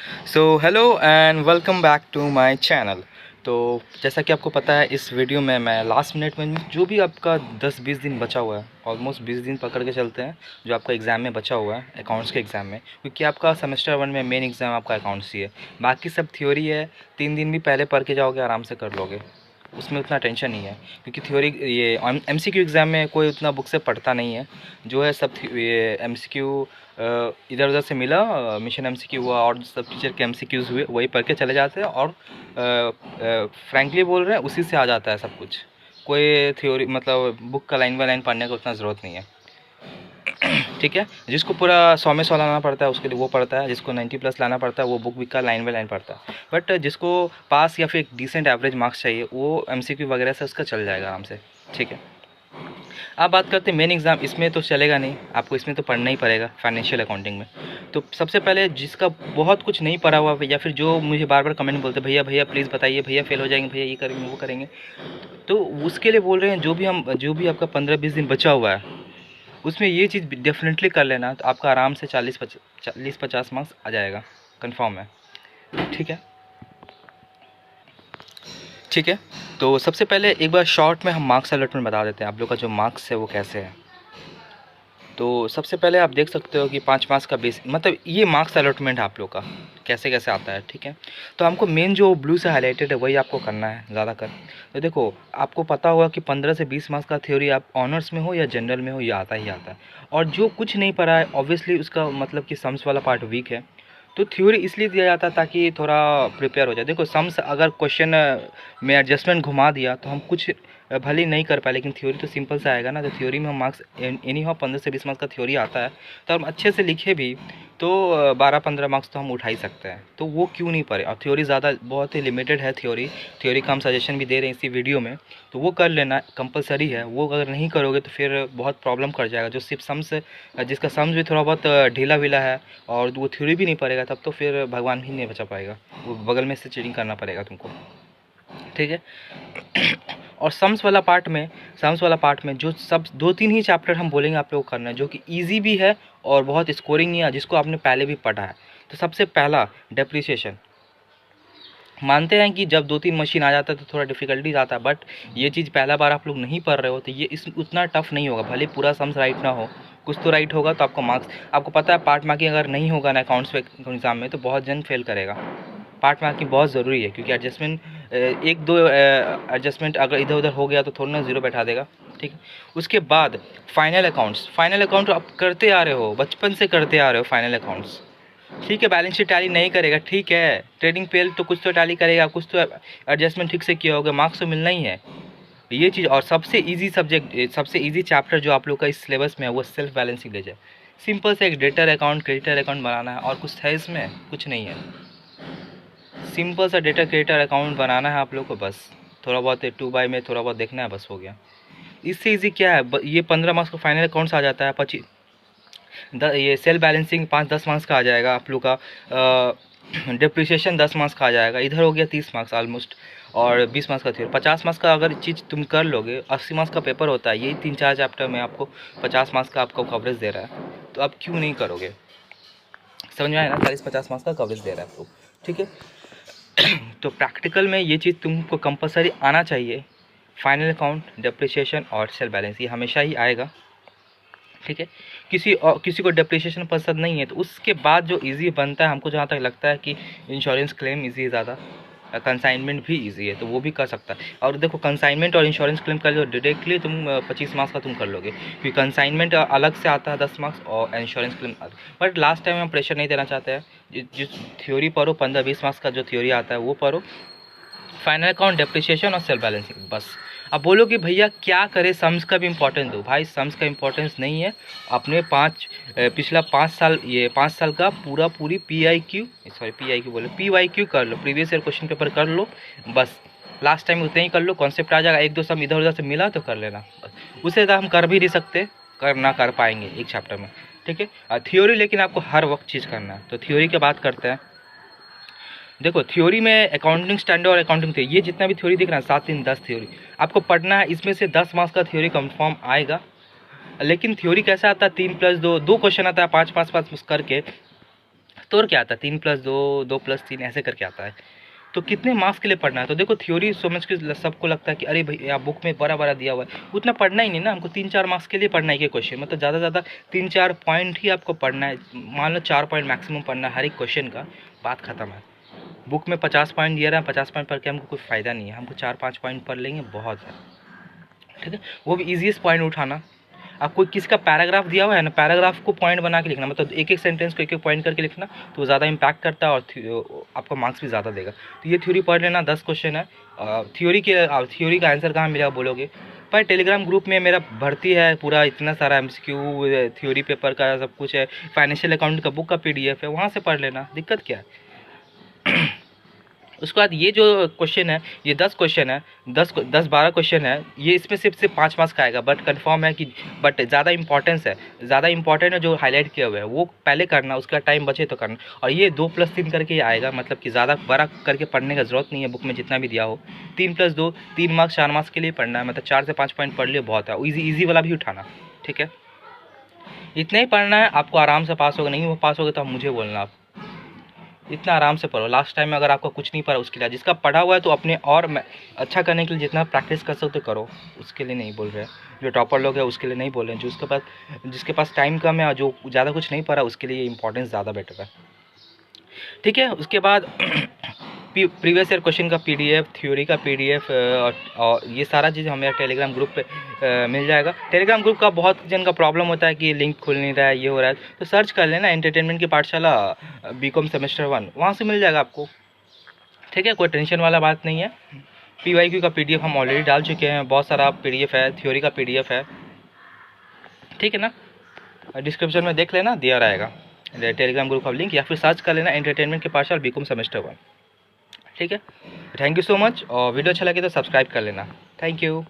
So hello and welcome back to my channel. तो जैसा कि आपको पता है, इस वीडियो में मैं लास्ट मिनट में जो भी आपका 10-20 दिन बचा हुआ है, ऑलमोस्ट 20 दिन पकड़ के चलते हैं जो आपका एग्ज़ाम में बचा हुआ है, अकाउंट्स के एग्ज़ाम में, क्योंकि आपका सेमेस्टर 1 में मेन एग्ज़ाम आपका अकाउंट्स ही है। बाकी सब थ्योरी है, 3 दिन भी पहले पढ़ के जाओगे आराम से कर लोगे, उसमें उतना टेंशन नहीं है। क्योंकि थ्योरी ये एमसीक्यू एग्ज़ाम में कोई उतना बुक से पढ़ता नहीं है, जो है सब ये एमसीक्यू इधर उधर से मिला, मिशन एमसीक्यू हुआ और सब टीचर के एमसीक्यूज़ हुए, वही पढ़ के चले जाते हैं और फ्रैंकली बोल रहे हैं उसी से आ जाता है सब कुछ। कोई थ्योरी मतलब बुक का लाइन बाय लाइन पढ़ने का उतना ज़रूरत नहीं है। ठीक है, जिसको पूरा 100 में 100 लाना पड़ता है उसके लिए वो पढ़ता है, जिसको 90+ लाना पड़ता है वो बुक का लाइन बाय लाइन पढ़ता है। बट जिसको पास या फिर एक डिसेंट एवरेज मार्क्स चाहिए वो एमसीक्यू वगैरह से उसका चल जाएगा आराम से। ठीक है, अब बात करते हैं मेन एग्ज़ाम। इसमें तो चलेगा नहीं, आपको इसमें तो पढ़ना ही पड़ेगा फाइनेंशियल अकाउंटिंग में। तो सबसे पहले जिसका बहुत कुछ नहीं पढ़ा हुआ या फिर जो मुझे बार बार कमेंट बोलते भैया भैया प्लीज़ बताइए, भैया फेल हो जाएंगे, भैया ये करेंगे वो करेंगे, तो उसके लिए बोल रहे हैं जो भी आपका 15-20 दिन बचा हुआ है उसमें ये चीज़ डेफिनेटली कर लेना, तो आपका आराम से 40-50 मार्क्स आ जाएगा, कंफर्म है। ठीक है, ठीक है। तो सबसे पहले एक बार शॉर्ट में हम मार्क्स अलॉटमेंट बता देते हैं, आप लोग का जो मार्क्स है वो कैसे है। तो सबसे पहले आप देख सकते हो कि 5 मार्क्स का बेस, मतलब ये मार्क्स अलॉटमेंट है आप लोग का कैसे कैसे आता है। ठीक है, तो हमको मेन जो ब्लू से हाईलाइटेड है वही आपको करना है ज़्यादा कर। तो देखो, आपको पता होगा कि 15 से 20 मार्क्स का थ्योरी आप ऑनर्स में हो या जनरल में हो, ये आता ही आता है। और जो कुछ नहीं पढ़ा है ऑब्वियसली उसका मतलब कि सम्स वाला पार्ट वीक है, तो थ्योरी इसलिए दिया जाता है ताकि थोड़ा प्रिपेयर हो जाए। देखो, सम्स अगर क्वेश्चन में एडजस्टमेंट घुमा दिया तो हम कुछ भले ही नहीं कर पाए, लेकिन थ्योरी तो सिंपल सा आएगा ना। तो थ्योरी में हम मार्क्स एनी हाउ 15 से 20 मार्क्स का थ्योरी आता है, तो हम अच्छे से लिखे भी तो 12-15 मार्क्स तो हम उठा ही सकते हैं। तो वो क्यों नहीं पढ़े, और थ्योरी ज़्यादा बहुत ही लिमिटेड है थ्योरी का हम सजेशन भी दे रहे हैं इसी वीडियो में, तो वो कर लेना कंपलसरी है। वो अगर नहीं करोगे तो फिर बहुत प्रॉब्लम कर जाएगा। जो सिर्फ सम्स, जिसका सम्स भी थोड़ा बहुत ढीला वीला है और वो थ्योरी भी नहीं पड़ेगा, तब तो फिर भगवान भी नहीं बचा पाएगा, वो बगल में से चीटिंग करना पड़ेगा तुमको। ठीक है, और सम्स वाला पार्ट में जो सब 2-3 ही चैप्टर हम बोलेंगे आप लोगों को करना है, जो कि ईजी भी है और बहुत स्कोरिंग नहीं है, जिसको आपने पहले भी पढ़ा है। तो सबसे पहला डेप्रिसिएशन। मानते हैं कि जब 2-3 मशीन आ जाता है तो थोड़ा डिफ़िकल्टीज आता है, बट ये चीज़ पहला बार आप लोग नहीं पढ़ रहे हो तो ये इस उतना टफ नहीं होगा। भले पूरा सम्स राइट ना हो, कुछ तो राइट होगा तो आपका मार्क्स, आपको पता है पार्ट मार्किंग अगर नहीं होगा ना अकाउंट्स एग्ज़ाम में तो बहुत जन फेल करेगा। पार्ट मार्किंग बहुत ज़रूरी है, क्योंकि एडजस्टमेंट 1-2 एडजस्टमेंट अगर इधर उधर हो गया तो थोड़ा ना ज़ीरो बैठा देगा। ठीक है, उसके बाद फाइनल अकाउंट आप करते आ रहे हो, बचपन से करते आ रहे हो फाइनल अकाउंट्स। ठीक है, बैलेंस शीट टैली नहीं करेगा, ठीक है, ट्रेडिंग पेल तो कुछ तो टैली करेगा, कुछ तो एडजस्टमेंट ठीक से किया होगा, मार्क्स तो मिलना ही है ये चीज़। और सबसे इजी सब्जेक्ट, सबसे इजी चैप्टर जो आप लोग का इस सिलेबस में है वो सेल्फ बैलेंसिंग लेजर। सिंपल से एक डेटर अकाउंट क्रेडिटर अकाउंट बनाना है, और कुछ है इसमें, कुछ नहीं है। सिंपल सा डेटा क्रेडिटर अकाउंट बनाना है आप लोग को, बस थोड़ा बहुत 2 बाय में थोड़ा बहुत देखना है, बस हो गया। इससे इजी क्या है, ये 15 मार्क्स का फाइनल अकाउंट्स आ जाता है। 25 ये सेल बैलेंसिंग 5-10 मार्क्स का आ जाएगा आप लोग का। डिप्रिसिएशन 10 मार्क्स का आ जाएगा, इधर हो गया 30 मार्क्स ऑलमोस्ट, और 20 मार्क्स का थ्योरी। 50 मार्क्स का अगर चीज़ तुम कर लोगे, 80 मार्क्स का पेपर होता है, यही 3-4 चैप्टर में आपको 50 मार्क्स का आपको कवरेज दे रहा है, तो आप क्यों नहीं करोगे। समझ में आया ना, 40-50 मार्क्स का कवरेज दे रहा है आपको। ठीक है, तो प्रैक्टिकल में ये चीज़ तुमको कंपलसरी आना चाहिए। फाइनल अकाउंट, डेप्रिसिएशन और सेल बैलेंस, ये हमेशा ही आएगा। ठीक है, किसी को डेप्रिसिएशन पसंद नहीं है तो उसके बाद जो इजी बनता है, हमको जहाँ तक लगता है कि इंश्योरेंस क्लेम इजी है ज़्यादा, कंसाइनमेंट भी इजी है, तो वो भी कर सकता है। और देखो, कंसाइनमेंट और इंश्योरेंस क्लेम कर लो डायरेक्टली तुम 25 मार्क्स का तुम कर लोगे, क्योंकि कंसाइनमेंट अलग से आता है 10 मार्क्स और इंश्योरेंस क्लेम अलग। बट लास्ट टाइम हम प्रेशर नहीं देना चाहते हैं, जिस थ्योरी पढ़ो 15-20 मार्क्स का जो थ्योरी आता है वो पढ़ो, फाइनल अकाउंट, डेप्रिसिएशन और सेल बैलेंसिंग, बस। अब बोलो कि भैया क्या करें, सम्स का भी इंपॉर्टेंस दो। भाई सम्स का इंपॉर्टेंस नहीं है, अपने पिछला 5 साल, ये 5 साल का पूरी पी बोले PYQ कर लो, प्रीवियस ईयर क्वेश्चन पेपर कर लो, बस। लास्ट टाइम उतना ही कर लो, कॉन्सेप्ट आ जाएगा, 1-2 सम इधर उधर से मिला तो कर लेना, बस। उससे ज़्यादा हम कर भी नहीं सकते, कर पाएंगे एक चैप्टर में। ठीक है, थ्योरी लेकिन आपको हर वक्त चीज़ करना है, तो थ्योरी की बात करते हैं। देखो, थ्योरी में अकाउंटिंग स्टैंडर्ड और अकाउंटिंग थ्योरी, ये जितना भी थ्योरी दिख रहा है 7-3-10 थ्योरी आपको पढ़ना है। इसमें से 10 मार्क्स का थ्योरी कंफर्म आएगा, लेकिन थ्योरी कैसा आता है, 3+2 2 क्वेश्चन आता है, 5-5 करके तो और क्या आता है 3+2 2+3 ऐसे करके आता है। तो कितने मार्क्स के लिए पढ़ना है? तो देखो थ्योरी समझ के सबको लगता है कि अरे भैया बुक में बड़ा बड़ा दिया हुआ है, उतना पढ़ना ही नहीं ना, हमको 3-4 मार्क्स के लिए पढ़ना है ये क्वेश्चन, मतलब ज़्यादा ज़्यादा 3-4 पॉइंट ही आपको पढ़ना है, मान लो 4 पॉइंट मैक्सिमम पढ़ना है हर एक क्वेश्चन का, बात खत्म है। बुक में 50 पॉइंट दिया रहा है, 50 पॉइंट पढ़ के हमको कोई फ़ायदा नहीं है, हमको 4-5 पॉइंट पढ़ लेंगे बहुत है, ठीक है। वो भी ईजीएस्ट पॉइंट उठाना। अब कोई किसका पैराग्राफ दिया हुआ है ना, पैराग्राफ को पॉइंट बना के लिखना, मतलब एक एक सेंटेंस को एक एक पॉइंट करके लिखना, तो वो ज़्यादा इम्पैक्ट करता है और आपका मार्क्स भी ज़्यादा देगा। तो ये थ्योरी पढ़ लेना, 10 क्वेश्चन है। थ्योरी का आंसर कहाँ मिलेगा बोलोगे, पर टेलीग्राम ग्रुप में मेरा भर्ती है पूरा, इतना सारा MCQ थ्योरी पेपर का सब कुछ है, फाइनेंशियल अकाउंट का बुक का PDF है, वहाँ से पढ़ लेना, दिक्कत क्या है। उसके बाद ये जो क्वेश्चन है, ये 10 क्वेश्चन है, 10-12 क्वेश्चन है, ये इसमें सिर्फ 5 मार्क्स का आएगा, बट कंफर्म है कि बट ज़्यादा इंपॉर्टेंट है जो हाईलाइट किया हुआ है वो पहले करना, उसका टाइम बचे तो करना। और ये 2+3 करके ही आएगा, मतलब कि ज़्यादा बड़ा करके पढ़ने का ज़रूरत नहीं है, बुक में जितना भी दिया हो 3+2 3 मार्क्स 4 मार्क्स के लिए पढ़ना है, मतलब 4 से 5 पॉइंट पढ़ लियो बहुत है, ईजी वाला भी उठाना, ठीक है। इतना ही पढ़ना है, आपको आराम से पास होगा, नहीं वो पास होगा तो आप मुझे बोलना, आप इतना आराम से पढ़ो। लास्ट टाइम में अगर आपका कुछ नहीं पढ़ा उसके लिए, जिसका पढ़ा हुआ है तो अपने और अच्छा करने के लिए जितना प्रैक्टिस कर सकते करो, उसके लिए नहीं बोल रहे। जो टॉपर लोग हैं उसके लिए नहीं बोल रहे हैं, जो जिसके पास टाइम कम है और जो ज़्यादा कुछ नहीं पढ़ा उसके लिए इंपॉर्टेंस ज़्यादा बेटर है, ठीक है। उसके बाद प्रीवियस ईयर क्वेश्चन का PDF, थ्योरी का PDF और ये सारा चीज़ हमें टेलीग्राम ग्रुप पे मिल जाएगा। टेलीग्राम ग्रुप का बहुत जन का प्रॉब्लम होता है कि लिंक खुल नहीं रहा है, ये हो रहा है, तो सर्च कर लेना एंटरटेनमेंट की पाठशाला BCom सेमेस्टर 1, वहाँ से मिल जाएगा आपको, ठीक है। कोई टेंशन वाला बात नहीं है। PYQ का PDF हम ऑलरेडी डाल चुके हैं, बहुत सारा PDF है, थ्योरी का PDF है, ठीक है ना। डिस्क्रिप्शन में देख लेना, दिया रहेगा टेलीग्राम ग्रुप का लिंक, या फिर सर्च कर लेना एंटरटेनमेंट के पाठशाला BCom सेमेस्टर 1, ठीक है। थैंक यू सो मच, और वीडियो अच्छा लगे तो सब्सक्राइब कर लेना, थैंक यू।